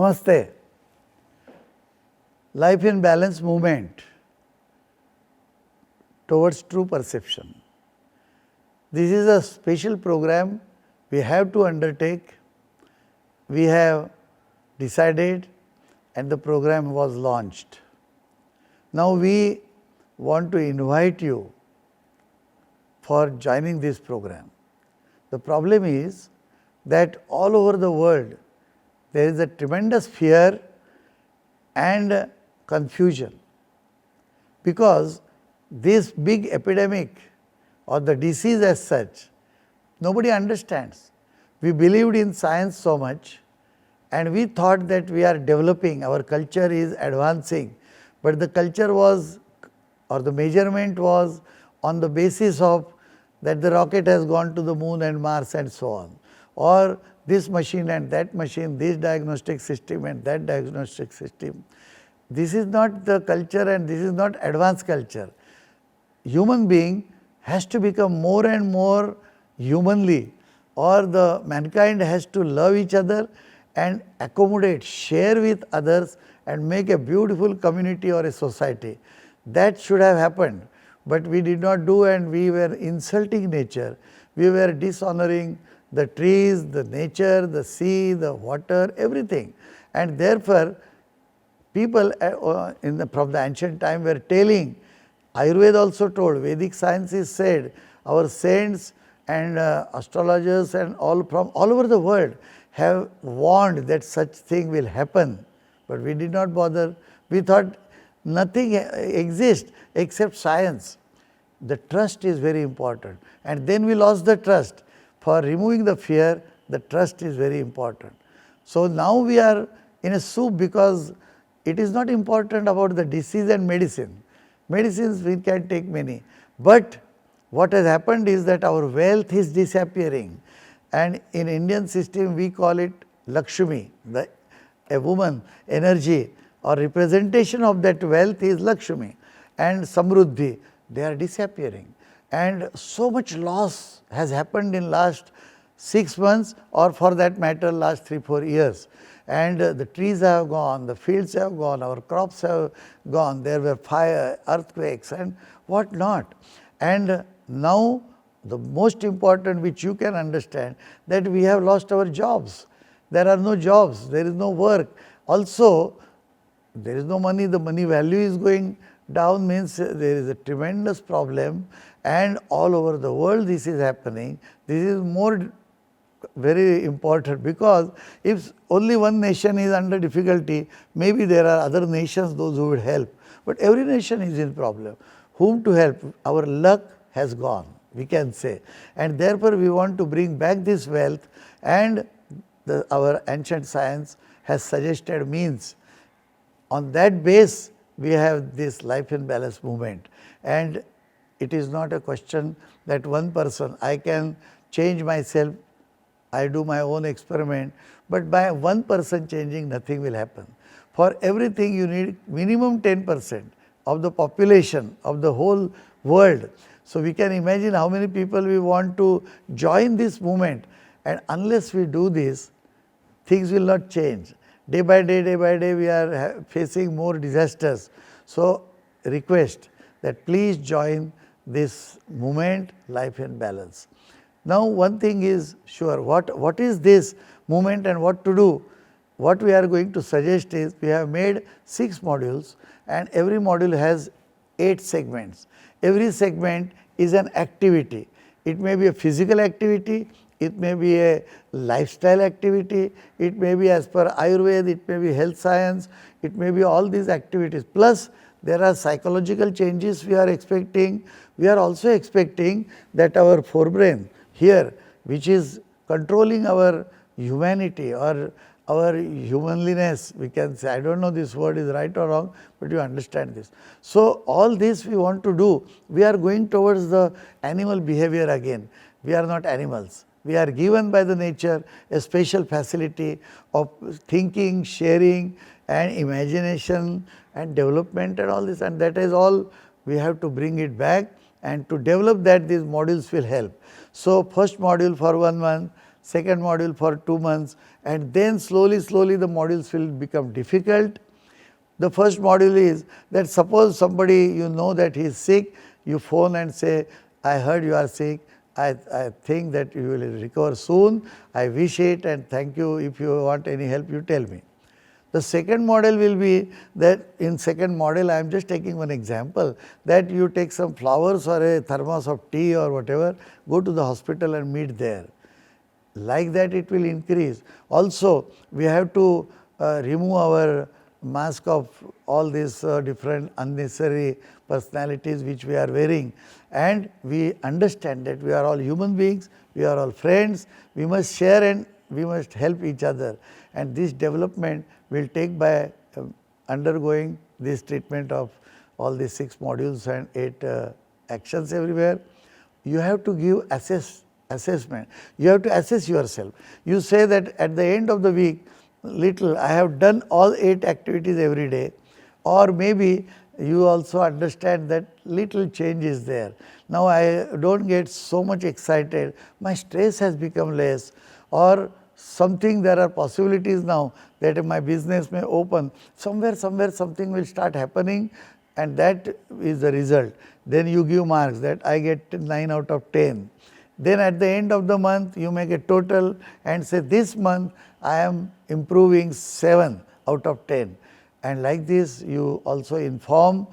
Namaste. Life in Balance movement towards true perception. This is a special program we have to undertake. We have decided and the program was launched. Now we want to invite you for joining this program. The problem is that all over the world there is a tremendous fear and confusion, because this big epidemic or the disease as such, nobody understands. We believed in science so much and we thought that we are developing, our culture is advancing, but the culture was, or the measurement was on the basis of that the rocket has gone to the moon and Mars and so on, or this machine and that machine, this diagnostic system and that diagnostic system. This is not the culture and this is not advanced culture. Human being has to become more and more humanly, or the mankind has to love each other and accommodate, share with others and make a beautiful community or a society. That should have happened, but we did not do and we were insulting nature. We were dishonoring the trees, the nature, the sea, the water, everything. And therefore, people from the ancient time were telling, Ayurveda also told, Vedic sciences said, our saints and astrologers and all from all over the world have warned that such thing will happen, but we did not bother. We thought nothing exists except science. The trust is very important, and then we lost the trust. For removing the fear, the trust is very important. So now we are in a soup, because it is not important about the disease and medicine. Medicines we can take many, but what has happened is that our wealth is disappearing, and in Indian system we call it Lakshmi, a woman energy or representation of that wealth is Lakshmi, and Samruddhi, they are disappearing. And so much loss has happened in last 6 months, or for that matter last 3-4 years. And the trees have gone, the fields have gone, our crops have gone, there were fire, earthquakes and what not. And now the most important which you can understand, that we have lost our jobs. There are no jobs, there is no work. Also, there is no money, the money value is going down, means there is a tremendous problem, and all over the world this is happening. This is more very important, because if only one nation is under difficulty, maybe there are other nations those who would help, but every nation is in problem. Whom to help? Our luck has gone, we can say, and therefore we want to bring back this wealth, and our ancient science has suggested means. On that base we have this life in balance movement, and it is not a question that one person, I can change myself, I do my own experiment, but by one person changing nothing will happen. For everything you need minimum 10% of the population of the whole world. So we can imagine how many people we want to join this movement, and unless we do this, things will not change. Day by day we are facing more disasters. So request that please join this movement, Life in Balance. Now one thing is sure, what is this movement and what to do? What we are going to suggest is, we have made 6 modules and every module has 8 segments. Every segment is an activity. It may be a physical activity, it may be a lifestyle activity, it may be as per Ayurveda, it may be health science, it may be all these activities. Plus there are psychological changes we are expecting. We are also expecting that our forebrain here, which is controlling our humanity or our humanliness, we can say, I don't know this word is right or wrong, but you understand this. So all this we want to do. We are going towards the animal behavior again. We are not animals. We are given by the nature a special facility of thinking, sharing and imagination and development and all this, and that is all we have to bring it back, and to develop that these modules will help. So first module for 1 month, second module for 2 months, and then slowly the modules will become difficult. The first module is that suppose somebody you know that he is sick, you phone and say, I heard you are sick, I think that you will recover soon, I wish it and thank you, if you want any help you tell me. The second model will be that in second model I am just taking one example, that you take some flowers or a thermos of tea or whatever, go to the hospital and meet there. Like that it will increase. Also we have to remove our mask of all these different unnecessary personalities which we are wearing, and we understand that we are all human beings, we are all friends, we must share and we must help each other, and this development will take by undergoing this treatment of all these 6 modules and 8 actions everywhere. You have to give assessment, you have to assess yourself. You say that at the end of the week, little I have done all 8 activities every day, or maybe you also understand that little change is there. Now I do not get so much excited, my stress has become less, or something there are possibilities now that my business may open, somewhere something will start happening, and that is the result. Then you give marks that I get 9 out of 10. Then at the end of the month you make a total and say this month I am improving 7 out of 10, and like this you also inform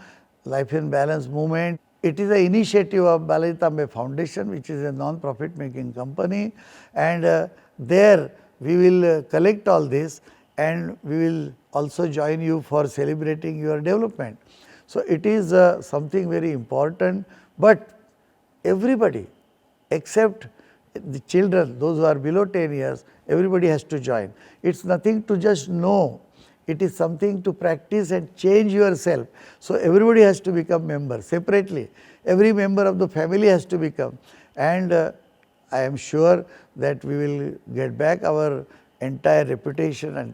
Life in Balance movement. It is an initiative of Balaji Tambe Foundation, which is a non-profit making company, and there we will collect all this and we will also join you for celebrating your development. So it is something very important, but everybody except the children, those who are below 10 years, everybody has to join. It is nothing to just know, it is something to practice and change yourself. So everybody has to become member separately, every member of the family has to become, and I am sure that we will get back our entire reputation and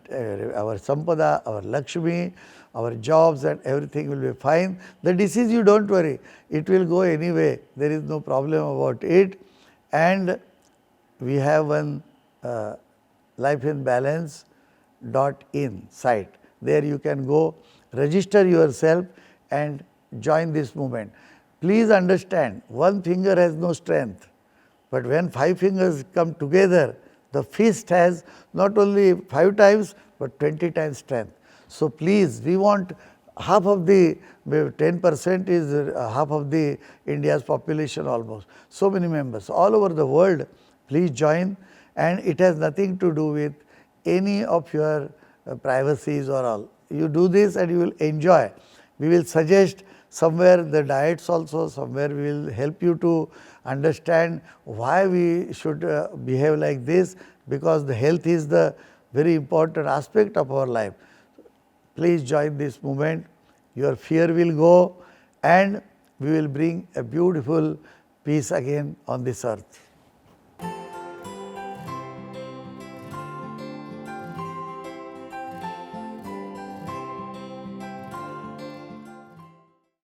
our sampada, our Lakshmi, our jobs, and everything will be fine. The disease, you do not worry, it will go anyway, there is no problem about it. And we have one lifeinbalance.in site, there you can go register yourself and join this movement. Please understand, one finger has no strength, but when 5 fingers come together, the fist has not only 5 times but 20 times strength. So please, we want half of the 10% is half of the India's population almost. So many members all over the world, please join, and it has nothing to do with any of your privacies or all. You do this and you will enjoy. We will suggest somewhere the diets also, somewhere we will help you to understand why we should behave like this, because the health is the very important aspect of our life. Please join this movement, your fear will go and we will bring a beautiful peace again on this earth.